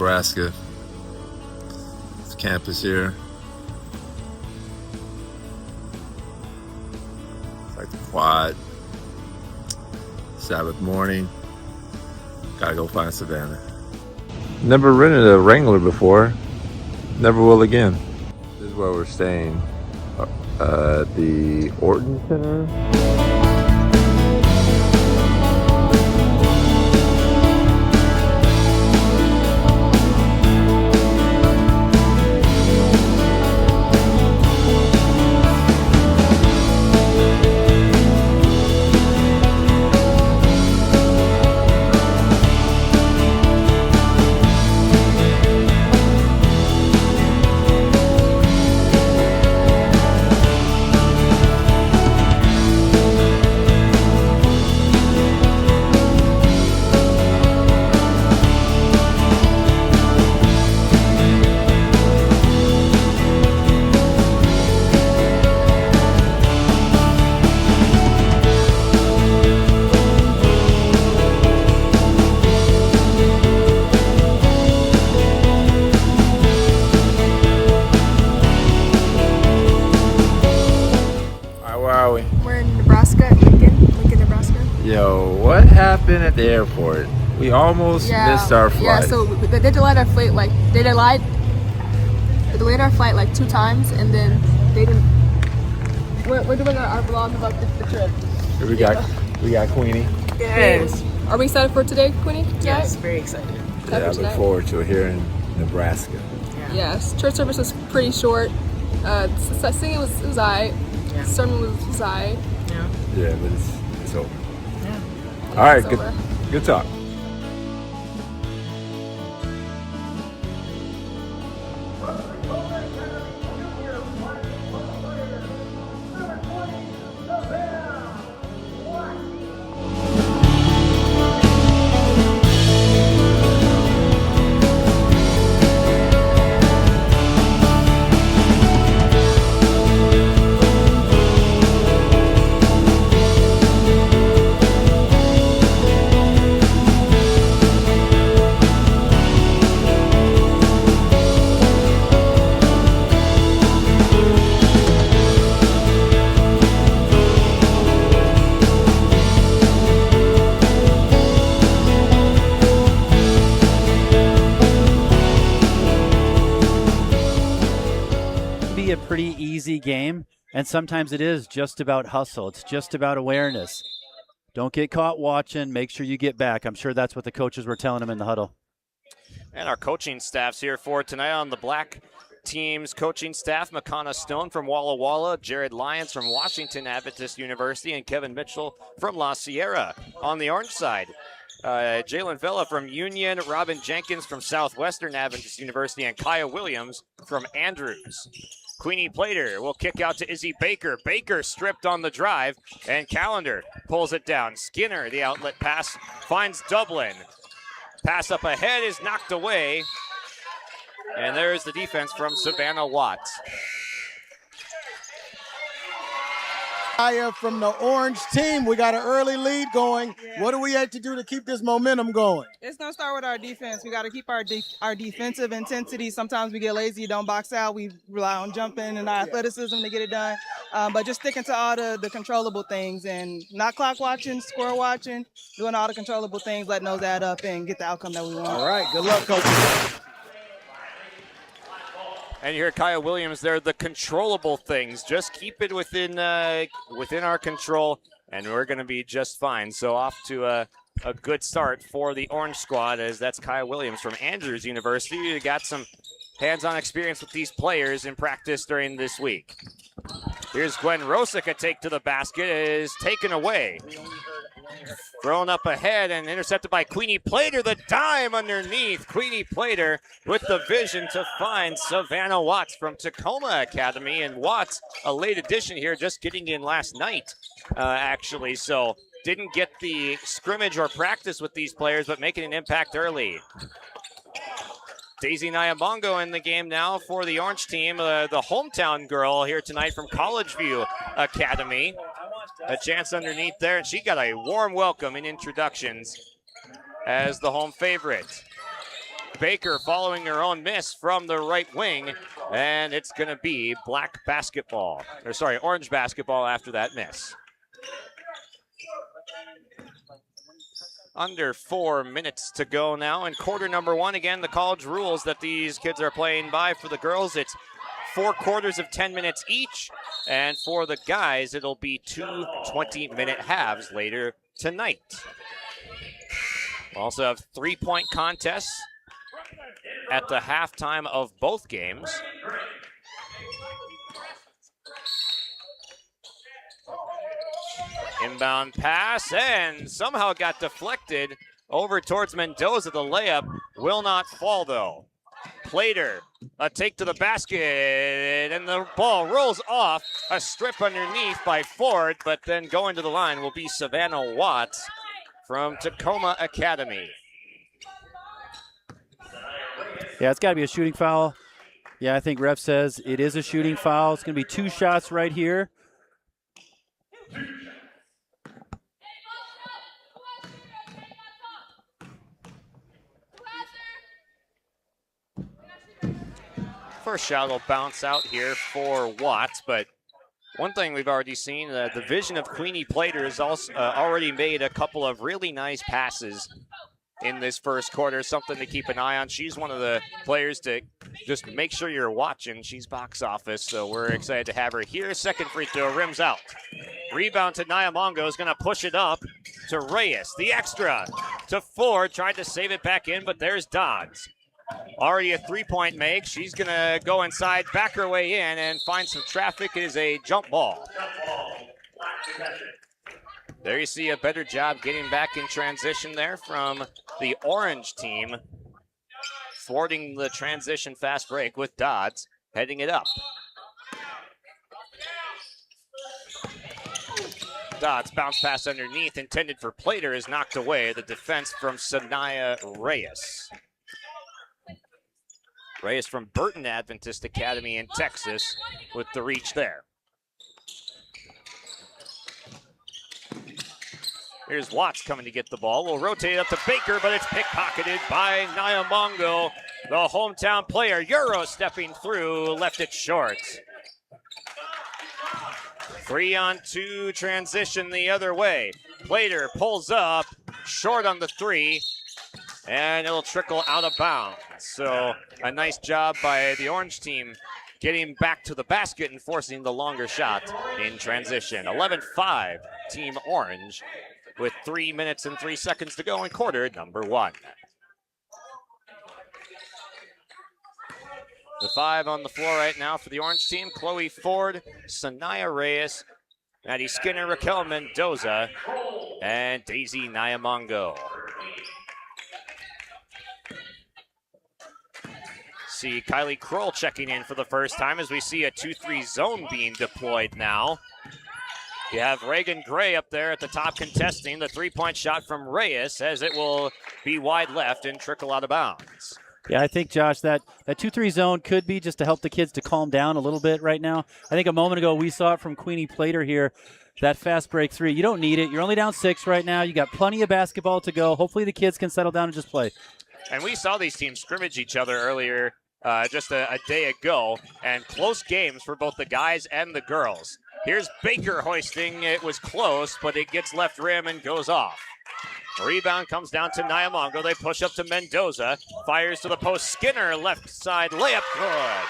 Nebraska. It's campus here. It's like the quad. Sabbath morning. Gotta go find SaVanna. Never rented a Wrangler before. Never will again. This is where we're staying. The Orton Center. We're in Nebraska, Lincoln, Nebraska. Yo, what happened at the airport? We almost missed our flight. Yeah, so they delayed our flight they delayed our flight like 2 times, and then they didn't. We're doing our vlog about the trip. Here we got Queenie. Yes. Are we excited for today, Queenie? Yes, very excited. Yeah, I look forward to it here in Nebraska. Yeah. Yes, church service was pretty short. Singing was alright. Yeah. Sermon was alright. Yeah. Yeah, but it's over. Yeah. All right, It's good over. good talk. Be a pretty easy game, and sometimes it is just about hustle. It's just about awareness. Don't get caught watching. Make sure you get back. I'm sure that's what the coaches were telling them in the huddle. And our coaching staff's here for tonight on the black team's coaching staff. McConna Stone from Walla Walla, Jared Lyons from Washington Adventist University, and Kevin Mitchell from La Sierra. On the orange side, Jalen Vela from Union, Robin Jenkins from Southwestern Adventist University, and Kaya Williams from Andrews. Queenie Plater will kick out to Izzy Baker. Baker stripped on the drive, and Callender pulls it down. Skinner, the outlet pass, finds Dublin. Pass up ahead is knocked away, and there's the defense from SaVanna Watts. From the orange team, we got an early lead going. Yeah. What do we have to do to keep this momentum going? It's going to start with our defense. We got to keep our defensive intensity. Sometimes we get lazy, don't box out. We rely on jumping and our athleticism to get it done. But just sticking to all the controllable things and not clock watching, score watching, doing all the controllable things, letting those add up and get the outcome that we want. All right, good luck, coach. And you hear Kaya Williams there, the controllable things. Just keep it within our control, and we're going to be just fine. So off to a good start for the Orange squad, as that's Kaya Williams from Andrews University. You got some hands-on experience with these players in practice during this week. Here's Gwen Rosick, a take to the basket, is taken away. Thrown up ahead and intercepted by Queenie Plater. The dime underneath. Queenie Plater with the vision to find SaVanna Watts from Tacoma Academy. And Watts, a late addition here, just getting in last night, actually. So didn't get the scrimmage or practice with these players, but making an impact early. Daisy Nyambongo in the game now for the Orange team, the hometown girl here tonight from College View Academy. A chance underneath there, and she got a warm welcome in introductions as the home favorite. Baker following her own miss from the right wing, and it's going to be orange basketball after that miss. Under 4 minutes to go now in quarter number one. Again, the college rules that these kids are playing by. For the girls, it's 4 quarters of 10 minutes each. And for the guys, it'll be 2 20-minute halves later tonight. We'll also have 3-point contests at the halftime of both games. Inbound pass, and somehow got deflected over towards Mendoza. The layup will not fall, though. Plater, a take to the basket, and the ball rolls off. A strip underneath by Ford, but then going to the line will be SaVanna Watts from Tacoma Academy. Yeah, it's got to be a shooting foul. Yeah, I think ref says it is a shooting foul. It's going to be 2 shots right here. First shot will bounce out here for Watts, but one thing we've already seen, the division of Queenie Plater has also already made a couple of really nice passes in this first quarter, something to keep an eye on. She's one of the players to just make sure you're watching. She's box office, so we're excited to have her here. Second free throw, rims out. Rebound to Nyamongo, is going to push it up to Reyes. The extra to Ford, tried to save it back in, but there's Dodds. Already a 3-point make. She's going to go inside, back her way in, and find some traffic. It is a jump ball. There you see a better job getting back in transition there from the orange team, thwarting the transition fast break with Dodds heading it up. Dodds bounce pass underneath, intended for Plater, is knocked away. The defense from Sanaya Reyes. Reyes from Burton Adventist Academy in Texas with the reach there. Here's Watts coming to get the ball. We'll rotate up to Baker, but it's pickpocketed by Nyamongo, the hometown player. Euro stepping through, left it short. 3-on-2 transition the other way. Plater pulls up, short on the 3, and it'll trickle out of bounds. So a nice job by the orange team getting back to the basket and forcing the longer shot in transition. 11-5, Team Orange, with 3 minutes and 3 seconds to go in quarter number one. The 5 on the floor right now for the orange team: Chloe Ford, Sanaya Reyes, Maddie Skinner, Raquel Mendoza, and Daisy Nyamongo. See Kylie Kroll checking in for the first time as we see a 2-3 zone being deployed now. You have Reagan Gray up there at the top contesting. The 3-point shot from Reyes, as it will be wide left and trickle out of bounds. Yeah, I think, Josh, that 2-3 zone could be just to help the kids to calm down a little bit right now. I think a moment ago we saw it from Queenie Plater here, that fast break 3. You don't need it. You're only down 6 right now. You got plenty of basketball to go. Hopefully the kids can settle down and just play. And we saw these teams scrimmage each other earlier just a day ago, and close games for both the guys and the girls. Here's Baker hoisting. It was close, but it gets left rim and goes off. Rebound comes down to Nyamongo. They push up to Mendoza. Fires to the post. Skinner, left side layup. Good.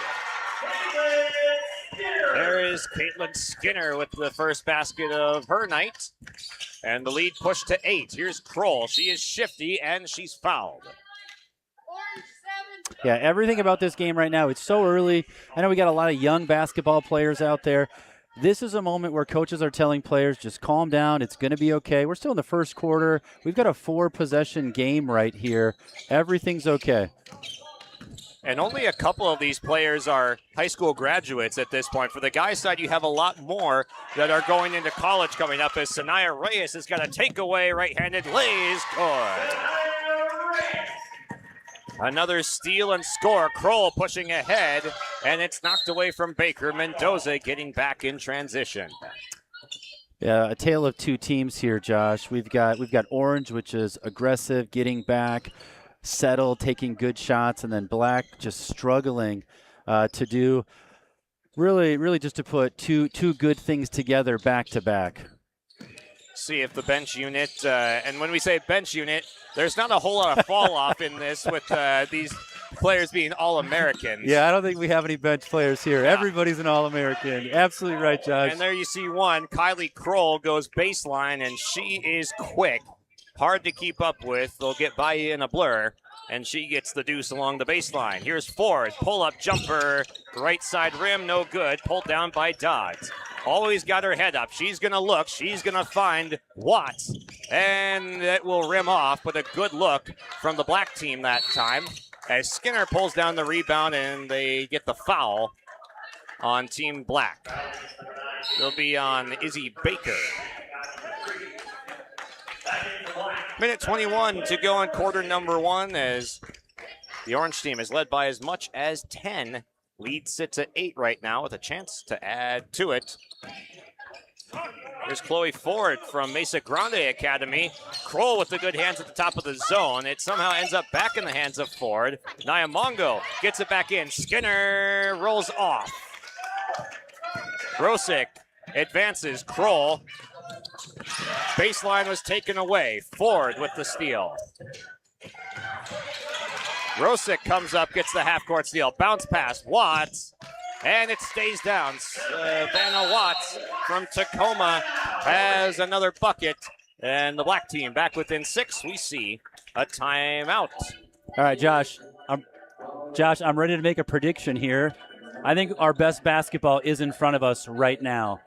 There is Caitlin Skinner with the first basket of her night. And the lead pushed to 8. Here's Kroll. She is shifty, and she's fouled. Yeah, everything about this game right now, it's so early. I know we got a lot of young basketball players out there. This is a moment where coaches are telling players, just calm down. It's going to be okay. We're still in the first quarter. We've got a 4-possession game right here. Everything's okay. And only a couple of these players are high school graduates at this point. For the guys' side, you have a lot more that are going into college coming up, as Sanaya Reyes has got a takeaway, right-handed lays. Good. Another steal and score. Kroll pushing ahead, and it's knocked away from Baker. Mendoza getting back in transition. Yeah, a tale of two teams here, Josh. We've got Orange, which is aggressive, getting back. settled, taking good shots, and then Black just struggling to do really just to put two good things together back to back. See if the bench unit, and when we say bench unit, there's not a whole lot of fall off in this with these players being All-Americans. Yeah, I don't think we have any bench players here. Yeah. Everybody's an All-American. Absolutely right, Josh. And there you see one. Kylie Kroll goes baseline, and she is quick. Hard to keep up with. They'll get by you in a blur, and she gets the deuce along the baseline. Here's Ford. Pull-up jumper. Right side rim, no good. Pulled down by Dodds. Always got her head up. She's going to look. She's going to find Watts. And it will rim off, but a good look from the Black team that time, as Skinner pulls down the rebound, and they get the foul on Team Black. They'll be on Izzy Baker. Minute 21 to go in quarter number one, as the Orange team is led by as much as 10. Lead sits at 8 right now with a chance to add to it. Here's Chloe Ford from Mesa Grande Academy. Kroll with the good hands at the top of the zone. It somehow ends up back in the hands of Ford. Nyamongo gets it back in. Skinner rolls off. Rosick advances. Kroll. Baseline was taken away. Ford with the steal. Rosick comes up, gets the half-court steal. Bounce pass, Watts, and it stays down. SaVanna Watts from Tacoma has another bucket, and the Black team back within 6. We see a timeout. All right, Josh, I'm ready to make a prediction here. I think our best basketball is in front of us right now.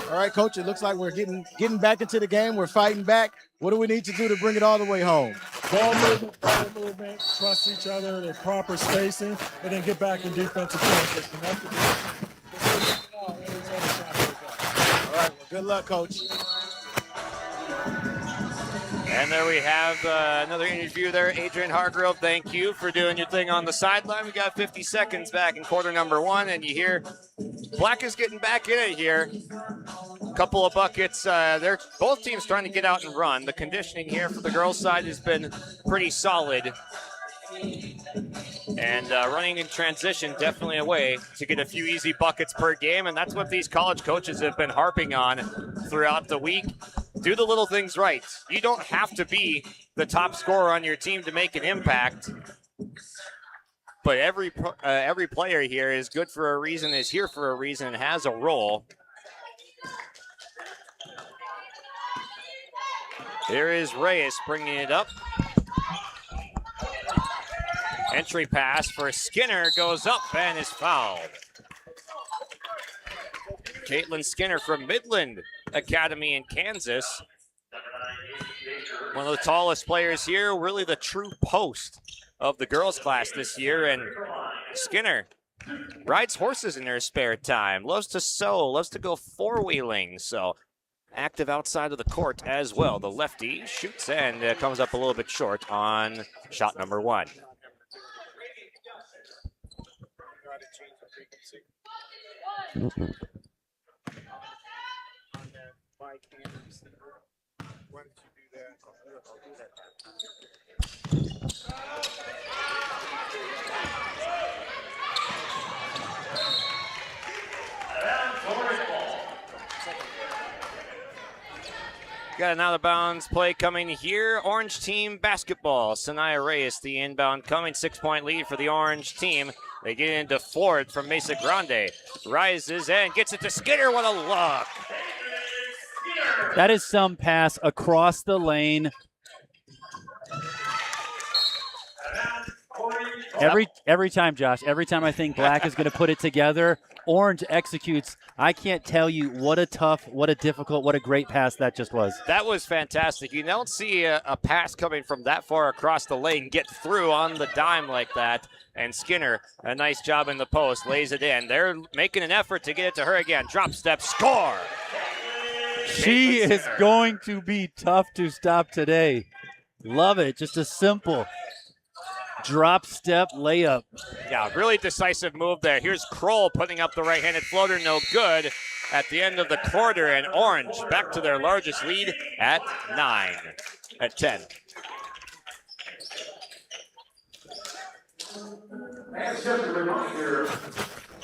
All right, Coach, it looks like we're getting back into the game. We're fighting back. What do we need to do to bring it all the way home? Ball movement, trust each other, the proper spacing, and then get back in defensive transition. All right, well, good luck, Coach. And there we have another interview there. Adrian Hargrove, thank you for doing your thing on the sideline. We got 50 seconds back in quarter number one, and you hear Black is getting back in it here. A couple of buckets. They're both teams trying to get out and run. The conditioning here for the girls' side has been pretty solid. And running in transition, definitely a way to get a few easy buckets per game, and that's what these college coaches have been harping on throughout the week. Do the little things right. You don't have to be the top scorer on your team to make an impact, but every player here is good for a reason, is here for a reason, and has a role. There is Reyes bringing it up. Entry pass for Skinner goes up and is fouled. Caitlin Skinner from Midland Academy in Kansas. One of the tallest players here, really the true post of the girls' class this year. And Skinner rides horses in her spare time, loves to sew, loves to go four-wheeling. So active outside of the court as well. The lefty shoots and comes up a little bit short on shot number one. Got an out-of-bounds play coming here. Orange team basketball. Sanaya Reyes, the inbound coming. 6-point lead for the Orange team. They get into Ford from Mesa Grande. Rises and gets it to Skinner. What a look. That is some pass across the lane. Every time, Josh, every time I think Black is going to put it together, Orange executes. I can't tell you what a tough, what a difficult, what a great pass that just was. That was fantastic. You don't see a pass coming from that far across the lane get through on the dime like that. And Skinner, a nice job in the post, lays it in. They're making an effort to get it to her again. Drop step, score! She is going to be tough to stop today. Love it. Just a simple. drop step layup. Yeah, really decisive move there. Here's Kroll putting up the right-handed floater, no good at the end of the quarter, and Orange back to their largest lead at 10. And just a reminder,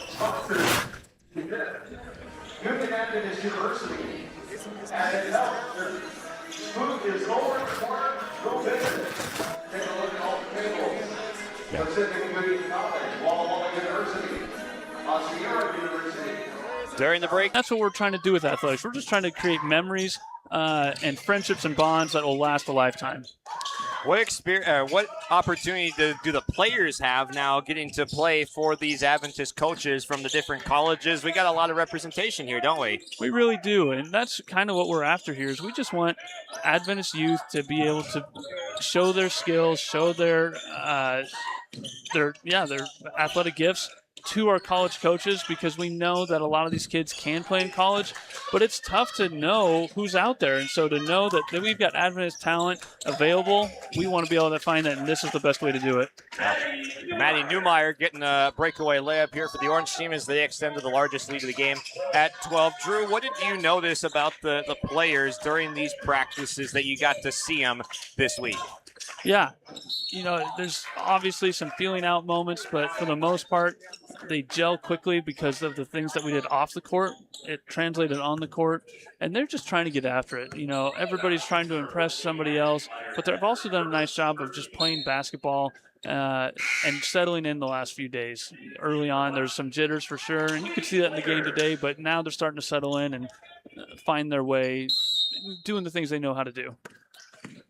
sponsors, Union Adventist University, and food is lower, go bigger. Take a look at all the tables. Pacific Union College, Walla Walla University, Osceola University. During the break, that's what we're trying to do with athletics. We're just trying to create memories and friendships and bonds that will last a lifetime. What opportunity do the players have now getting to play for these Adventist coaches from the different colleges? We got a lot of representation here, don't we? We really do, and that's kind of what we're after here. Is we just want Adventist youth to be able to show their skills, show their athletic gifts to our college coaches, because we know that a lot of these kids can play in college, but it's tough to know who's out there. And so to know that we've got Adventist talent available, we want to be able to find that, and this is the best way to do it. Maddie Newmeyer getting a breakaway layup here for the Orange team as they extend to the largest lead of the game at 12. Drew, what did you notice about the players during these practices that you got to see them this week? Yeah, there's obviously some feeling out moments, but for the most part, they gel quickly because of the things that we did off the court. It translated on the court, and they're just trying to get after it. Everybody's trying to impress somebody else, but they've also done a nice job of just playing basketball and settling in the last few days. Early on, there's some jitters for sure, and you could see that in the game today, but now they're starting to settle in and find their way, doing the things they know how to do.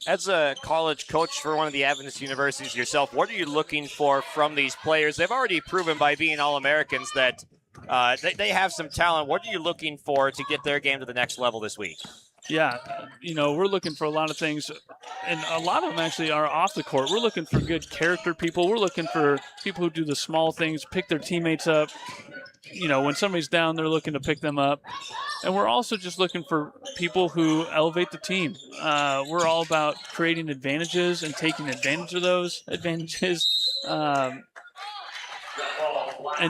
As a college coach for one of the Adventist universities yourself, what are you looking for from these players? They've already proven by being All-Americans that they have some talent. What are you looking for to get their game to the next level this week? Yeah, we're looking for a lot of things, and a lot of them actually are off the court. We're looking for good character people. We're looking for people who do the small things, pick their teammates up. When somebody's down, they're looking to pick them up. And we're also just looking for people who elevate the team. We're all about creating advantages and taking advantage of those advantages. And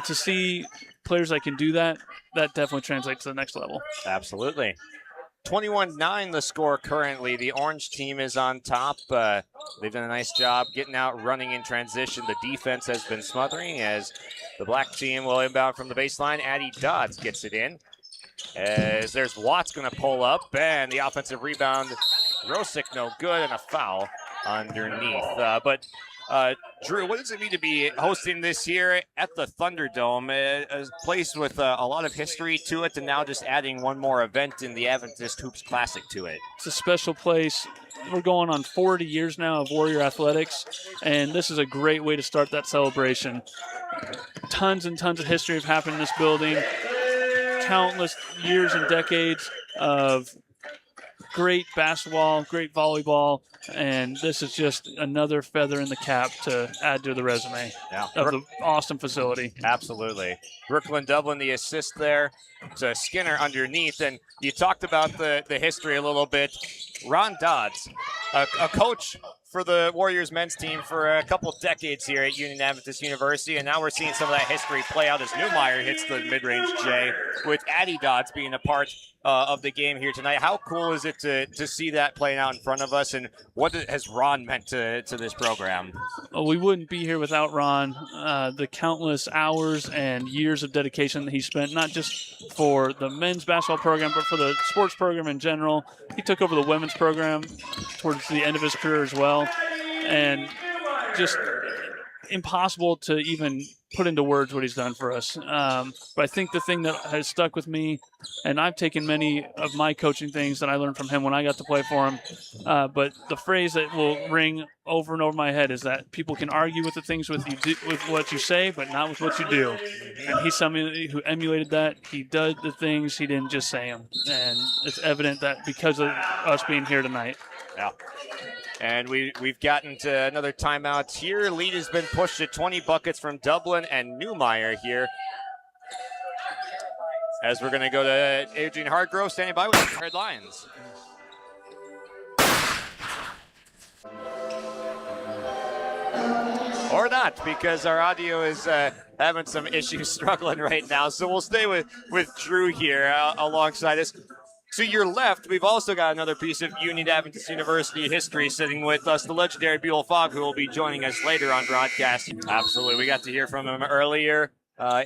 to see players that can do that, that definitely translates to the next level. Absolutely. 21-9 the score currently. The Orange team is on top. They've done a nice job getting out, running in transition. The defense has been smothering as the black team will inbound from the baseline. Addie Dodds gets it in. As there's Watts going to pull up, and the offensive rebound. Rosick no good, and a foul underneath. But Drew, what does it mean to be hosting this year at the Thunderdome, a place with a lot of history to it, and now just adding one more event in the Adventist Hoops Classic to it? It's a special place. We're going on 40 years now of Warrior Athletics, and this is a great way to start that celebration. Tons and tons of history have happened in this building. Countless years and decades of great basketball, great volleyball, and this is just another feather in the cap to add to the resume of the awesome facility. Absolutely. Brooklyn Dublin, the assist there to Skinner underneath. And you talked about the history a little bit. Ron Dodds, a coach for the Warriors men's team for a couple decades here at Union Adventist University, and now we're seeing some of that history play out as Newmeyer hits the mid-range J, with Addie Dodds being a part of the game here tonight. How cool is it to see that playing out in front of us, and what has Ron meant to this program? Well, we wouldn't be here without Ron. The countless hours and years of dedication that he spent, not just for the men's basketball program, but for the sports program in general. He took over the women's program towards the end of his career as well, and just impossible to even put into words what he's done for us. But I think the thing that has stuck with me, and I've taken many of my coaching things that I learned from him when I got to play for him, but the phrase that will ring over and over my head is that people can argue with the things with what you say, but not with what you do. And he's somebody who emulated that. He did the things, he didn't just say them. And it's evident that because of us being here tonight. Yeah. And we've gotten to another timeout here. Lead has been pushed to 20 buckets from Dublin and Newmeyer here. As we're going to go to Adrian Hargrove standing by with the Red Lions. Or not, because our audio is having some issues struggling right now. So we'll stay with Drew here alongside us. To your left, we've also got another piece of Union Adventist University history sitting with us, the legendary Buell Fogg, who will be joining us later on broadcast. Absolutely. We got to hear from him earlier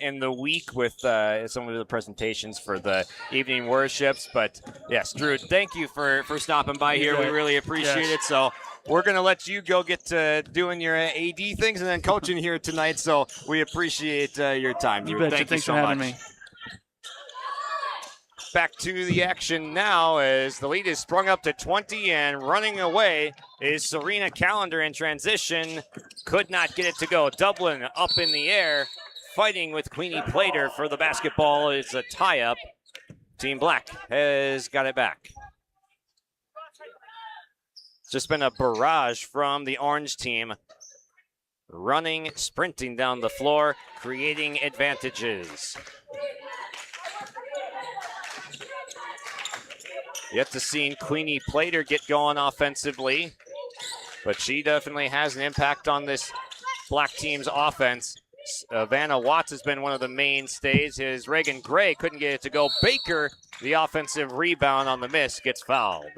in the week with some of the presentations for the evening worships. But, yes, Drew, thank you for stopping by here. We really appreciate it. So we're going to let you go get to doing your AD things and then coaching here tonight. So we appreciate your time, Drew. Thank you so much. Thanks for having me. Back to the action now as the lead is sprung up to 20 and running away is SaVanna Callender in transition. Could not get it to go. Dublin up in the air, fighting with Queenie Plater for the basketball. It's a tie-up. Team Black has got it back. It's just been a barrage from the orange team. Running, sprinting down the floor, creating advantages. Yet to see Queenie Plater get going offensively, but she definitely has an impact on this Black team's offense. Vanna Watts has been one of the mainstays. His Reagan Gray couldn't get it to go. Baker, the offensive rebound on the miss, gets fouled.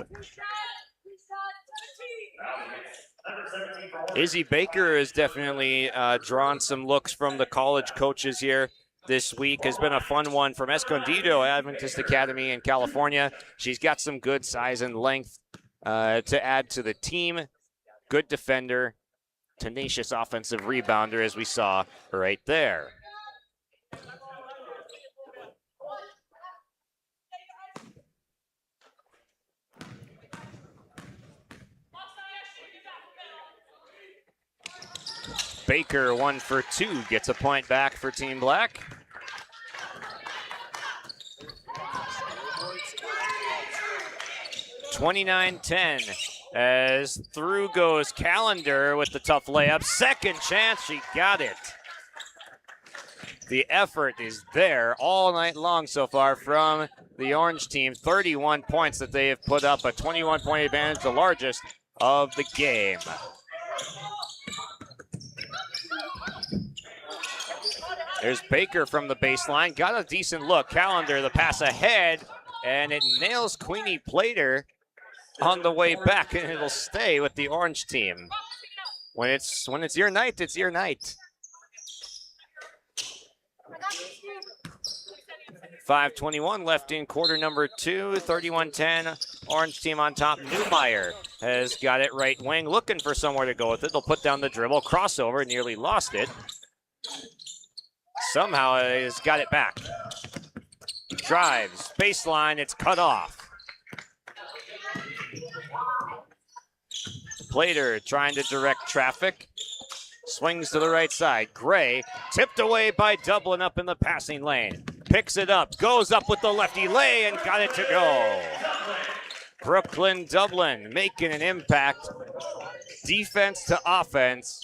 Izzy Baker has definitely drawn some looks from the college coaches here this week. Has been a fun one from Escondido Adventist Academy in California. She's got some good size and length to add to the team. Good defender, tenacious offensive rebounder, as we saw right there. Baker 1 for 2 gets a point back for Team Black. (29-10) as through goes Callender with the tough layup. Second chance, she got it. The effort is there all night long so far from the orange team. 31 points that they have put up, a 21-point advantage, the largest of the game. There's Baker from the baseline, got a decent look. Callender, the pass ahead, and it nails Queenie Plater on the way back, and it'll stay with the orange team. When it's your night, it's your night. 5:21 left in quarter number 2, 31-10. Orange team on top. Newmeyer has got it right wing, looking for somewhere to go with it. They'll put down the dribble, crossover, nearly lost it. Somehow has got it back. Drives, baseline, it's cut off. Plater trying to direct traffic. Swings to the right side. Gray tipped away by Dublin up in the passing lane. Picks it up, goes up with the lefty lay and got it to go. Brooklyn Dublin making an impact. Defense to offense.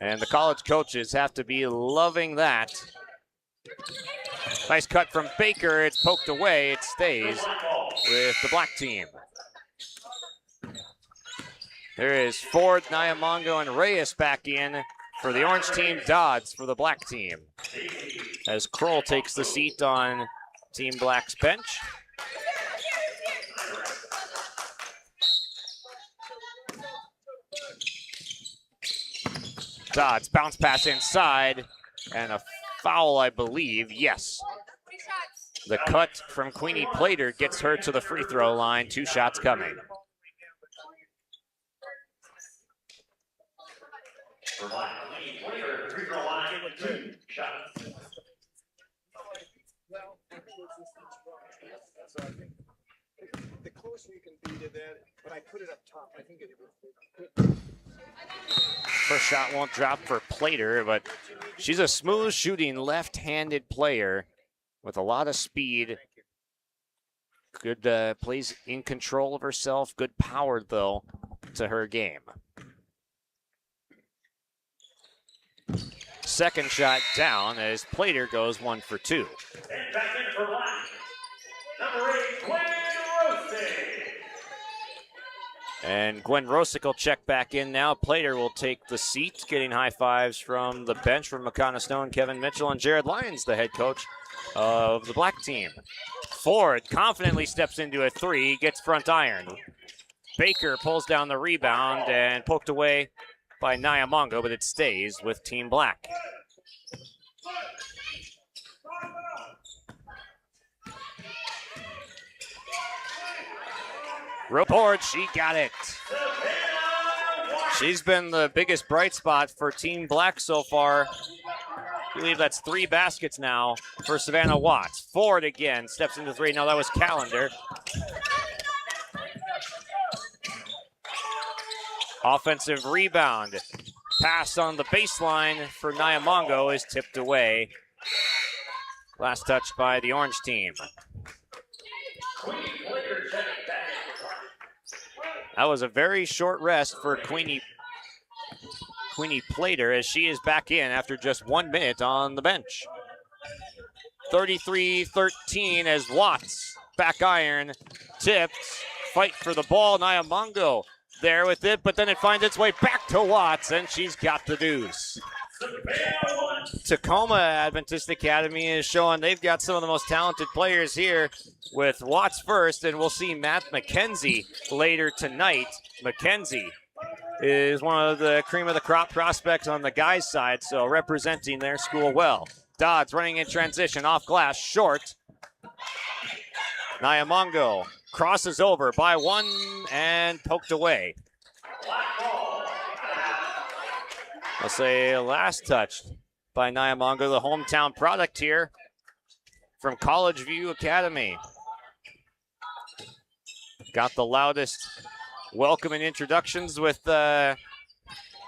And the college coaches have to be loving that. Nice cut from Baker. It's poked away. It stays with the Black team. There is Ford, Nyamongo, and Reyes back in for the orange team. Dodds for the Black team. As Kroll takes the seat on Team Black's bench. Dodds, bounce pass inside, and a foul, I believe. Yes. The cut from Queenie Plater gets her to the free throw line. 2 shots coming. The closer you can be to that, but I put it up top. I think it. First shot won't drop for Plater, but she's a smooth shooting left-handed player with a lot of speed. Good plays in control of herself. Good power, though, to her game. Second shot down as Plater goes 1 for 2. And back in for Black, number 8, Quinn Rossi. And Gwen Rosick will check back in now. Plater will take the seat, getting high fives from the bench from McConnell Stone, Kevin Mitchell, and Jared Lyons, the head coach of the black team. Ford confidently steps into a three, gets front iron. Baker pulls down the rebound and poked away by Nyamongo, but it stays with Team Black. Report, she got it. She's been the biggest bright spot for Team Black so far. I believe that's 3 baskets now for SaVanna Watts. Ford again steps into 3. No, that was Callender. Offensive rebound. Pass on the baseline for Nyamongo is tipped away. Last touch by the orange team. That was a very short rest for Queenie Plater as she is back in after just 1 minute on the bench. 33-13 as Watts back iron tipped. Fight for the ball. Nyamongo there with it, but then it finds its way back to Watts, and she's got the deuce. Tacoma Adventist Academy is showing they've got some of the most talented players here with Watts first, and we'll see Matt McKenzie later tonight. McKenzie is one of the cream of the crop prospects on the guys' side, so representing their school well. Dodds running in transition, off glass, short. Nyamongo crosses over by 1 and poked away. I'll say last touch by Nyamongo, the hometown product here from College View Academy. Got the loudest welcome and introductions with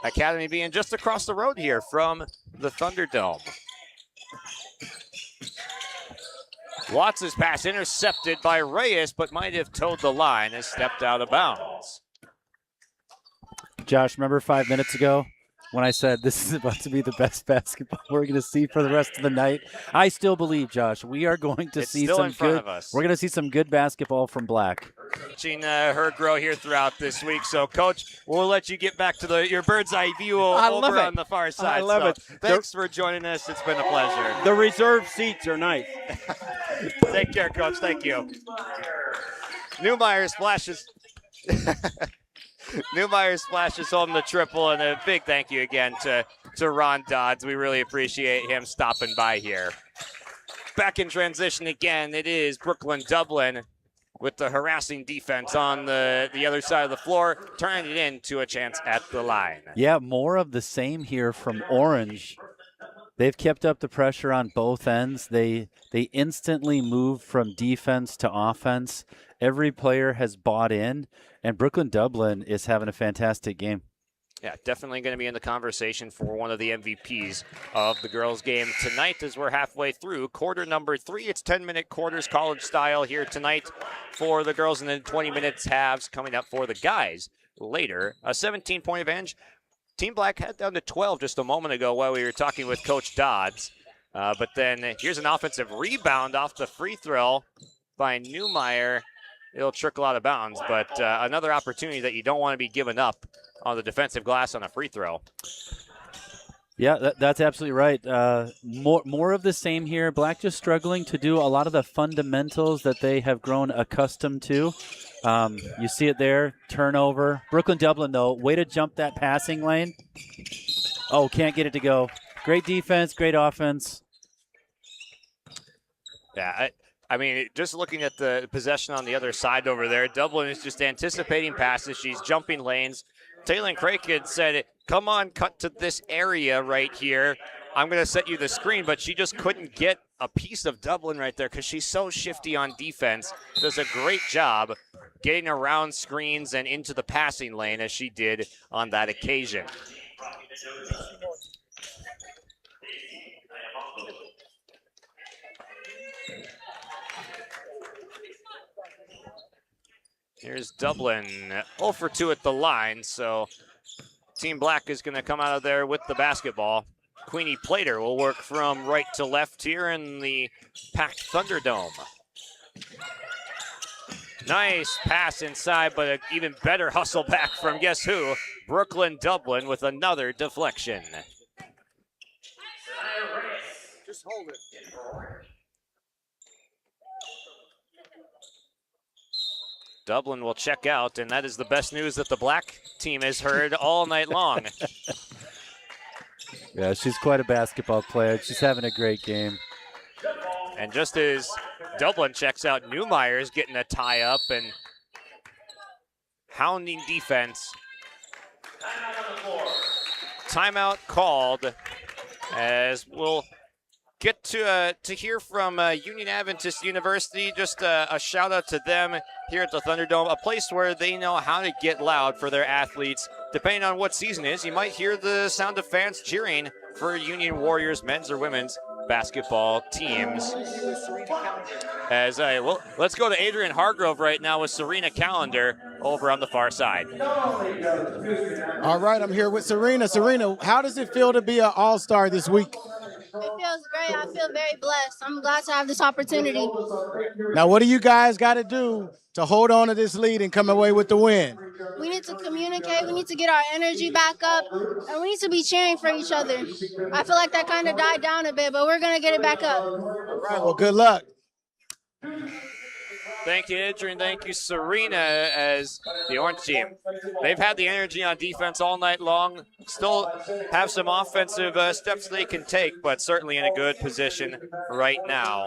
Academy being just across the road here from the Thunderdome. Watts' pass intercepted by Reyes, but might have towed the line, has stepped out of bounds. Josh, remember 5 minutes ago when I said this is about to be the best basketball we're going to see for the rest of the night? I still believe, Josh, we are going to see some good. We're going to see some good basketball from Black. Watching her grow here throughout this week. So, Coach, we'll let you get back to your bird's eye view over on the far side. I love it. Thanks for joining us. It's been a pleasure. The reserved seats are nice. Take care, Coach. Thank you. Newmeyer splashes. Newmeyer splashes home the triple, and a big thank you again to Ron Dodds. We really appreciate him stopping by here. Back in transition again, it is Brooklyn Dublin with the harassing defense on the other side of the floor, turning it into a chance at the line. Yeah, more of the same here from Orange. They've kept up the pressure on both ends. They instantly moved from defense to offense. Every player has bought in, and Brooklyn Dublin is having a fantastic game. Yeah, definitely going to be in the conversation for one of the MVPs of the girls' game tonight as we're halfway through quarter number 3. It's 10-minute quarters, college style here tonight for the girls, and then 20 minutes halves coming up for the guys later. A 17-point advantage. Team Black had down to 12 just a moment ago while we were talking with Coach Dodds. But then here's an offensive rebound off the free throw by Newmeyer. It'll trickle out of bounds, but another opportunity that you don't want to be giving up on the defensive glass on a free throw. Yeah, that's absolutely right. More of the same here. Black just struggling to do a lot of the fundamentals that they have grown accustomed to. You see it there, turnover. Brooklyn Dublin, though, way to jump that passing lane. Oh, can't get it to go. Great defense, great offense. Yeah, I mean, just looking at the possession on the other side over there, Dublin is just anticipating passes. She's jumping lanes. Taylor Craig had said, come on, cut to this area right here. I'm going to set you the screen, but she just couldn't get a piece of Dublin right there because she's so shifty on defense. Does a great job getting around screens and into the passing lane as she did on that occasion. Here's Dublin, 0 for 2 at the line, so Team Black is going to come out of there with the basketball. Queenie Plater will work from right to left here in the packed Thunderdome. Nice pass inside, but an even better hustle back from guess who? Brooklyn Dublin with another deflection. Just hold it. Dublin will check out, and that is the best news that the black team has heard all night long. Yeah, she's quite a basketball player. She's having a great game. And just as Dublin checks out, Neumeyer's getting a tie up and hounding defense. Timeout called, as we'll get to hear from Union Adventist University. Just a shout out to them here at the Thunderdome, a place where they know how to get loud for their athletes. Depending on what season it is, you might hear the sound of fans cheering for Union Warriors men's or women's basketball teams. As let's go to Adrian Hargrove right now with Serena Callender over on the far side. All right, I'm here with Serena. Serena, how does it feel to be an all-star this week? It feels great. I feel very blessed. I'm glad to have this opportunity. Now, what do you guys got to do to hold on to this lead and come away with the win? We need to communicate. We need to get our energy back up, and we need to be cheering for each other. I feel like that kind of died down a bit, but we're going to get it back up. All right, well, good luck. Thank you, Adrian. Thank you, Serena, as the Orange team. They've had the energy on defense all night long. Still have some offensive steps they can take, but certainly in a good position right now.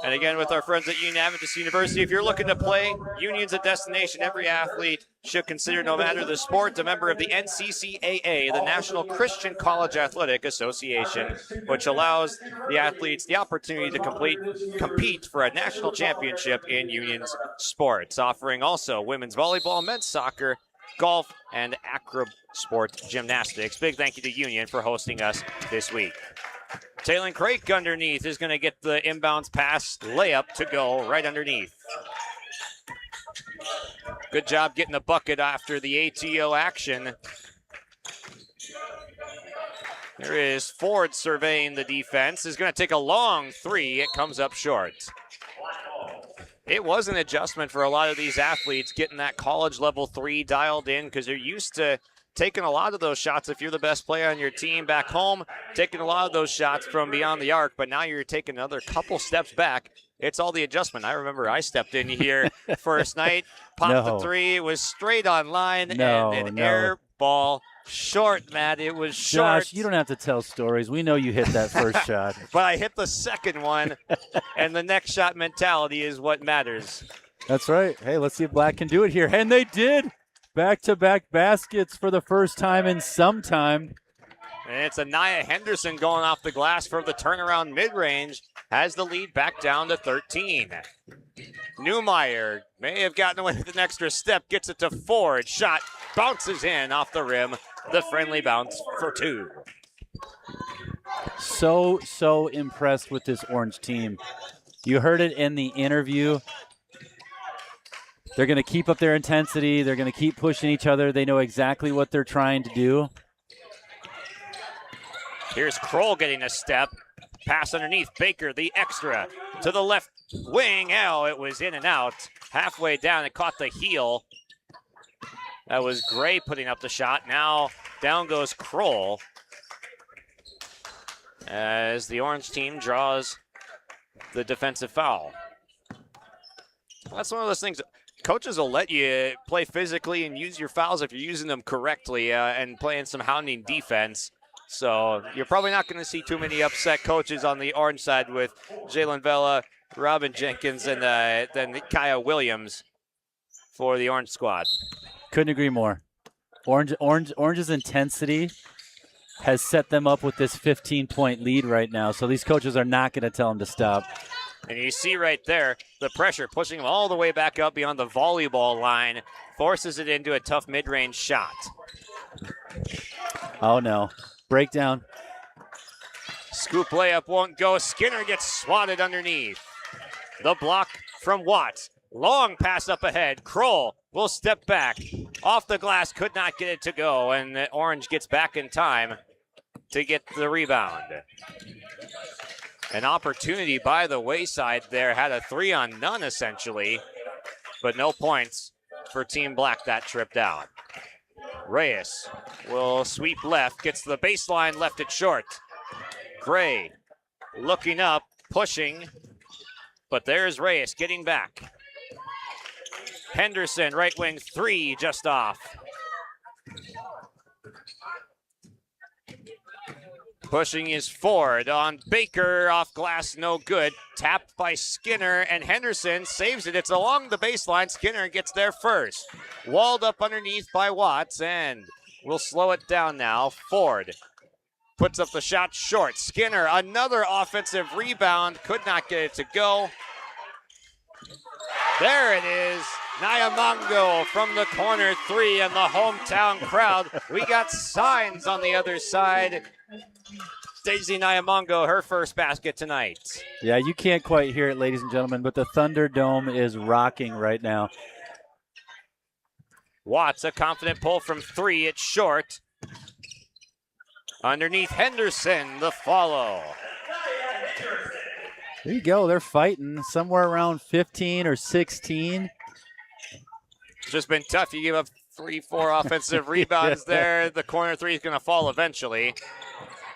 And again, with our friends at Union Adventist University, if you're looking to play, Union's a destination every athlete should consider, no matter the sport. A member of the NCCAA, the National Christian College Athletic Association, which allows the athletes the opportunity to compete for a national championship in Union's sports, offering also women's volleyball, men's soccer, golf, and acro sport gymnastics. Big thank you to Union for hosting us this week. Taylon Craik underneath is going to get the inbounds pass layup to go right underneath. Good job getting the bucket after the ATO action. There is Ford surveying the defense. Is going to take a long three. It comes up short. It was an adjustment for a lot of these athletes getting that college level three dialed in, because they're used to taking a lot of those shots. If you're the best player on your team back home, taking a lot of those shots from beyond the arc, but now you're taking another couple steps back. It's all the adjustment. I remember I stepped in here first night, popped the three, was straight on line, and an air ball short, Matt. It was short. Josh, you don't have to tell stories. We know you hit that first shot. But I hit the second one, and the next shot mentality is what matters. That's right. Hey, let's see if Black can do it here. And they did. Back-to-back baskets for the first time in some time. And it's Anaya Henderson going off the glass for the turnaround mid-range. Has the lead back down to 13. Neumeyer may have gotten away with an extra step. Gets it to Ford. Shot bounces in off the rim. The friendly bounce for two. So impressed with this Orange team. You heard it in the interview. They're going to keep up their intensity. They're going to keep pushing each other. They know exactly what they're trying to do. Here's Kroll getting a step. Pass underneath. Baker, the extra. To the left wing. Oh, it was in and out. Halfway down, it caught the heel. That was Gray putting up the shot. Now down goes Kroll, as the Orange team draws the defensive foul. That's one of those things. Coaches will let you play physically and use your fouls if you're using them correctly and playing some hounding defense. So you're probably not going to see too many upset coaches on the Orange side with Jalen Vela, Robin Jenkins, and then Kaya Williams for the Orange squad. Couldn't agree more. Orange's intensity has set them up with this 15-point lead right now. So these coaches are not going to tell them to stop. And you see right there, the pressure pushing them all the way back up beyond the volleyball line, forces it into a tough mid-range shot. Oh, no. Breakdown. Scoop layup won't go. Skinner gets swatted underneath. The block from Watts. Long pass up ahead. Kroll will step back. Off the glass, could not get it to go, and Orange gets back in time to get the rebound. An opportunity by the wayside there. Had a 3-on-none, essentially. but no points for Team Black that trip down. Reyes will sweep left, gets to the baseline, left it short. Gray looking up, pushing, but there's Reyes getting back. Henderson, right wing three, just off. Pushing is Ford on Baker, off glass, no good. Tapped by Skinner, and Henderson saves it. It's along the baseline. Skinner gets there first. Walled up underneath by Watts, and we'll slow it down now. Ford puts up the shot short. Skinner, another offensive rebound, could not get it to go. There it is. Nyamongo from the corner three, and the hometown crowd. We got signs on the other side. Daisy Nyamongo, her first basket tonight. Yeah, you can't quite hear it, ladies and gentlemen, but the Thunderdome is rocking right now. Watts, a confident pull from three. It's short. Underneath Henderson, the follow. There you go. They're fighting somewhere around 15 or 16. It's just been tough. You give up 3-4 offensive rebounds there. The corner three is going to fall eventually.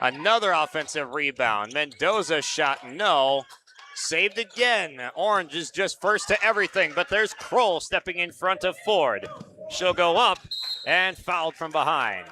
Another offensive rebound. Mendoza's shot, no. Saved again. Orange is just first to everything, but there's Kroll stepping in front of Ford. She'll go up and fouled from behind.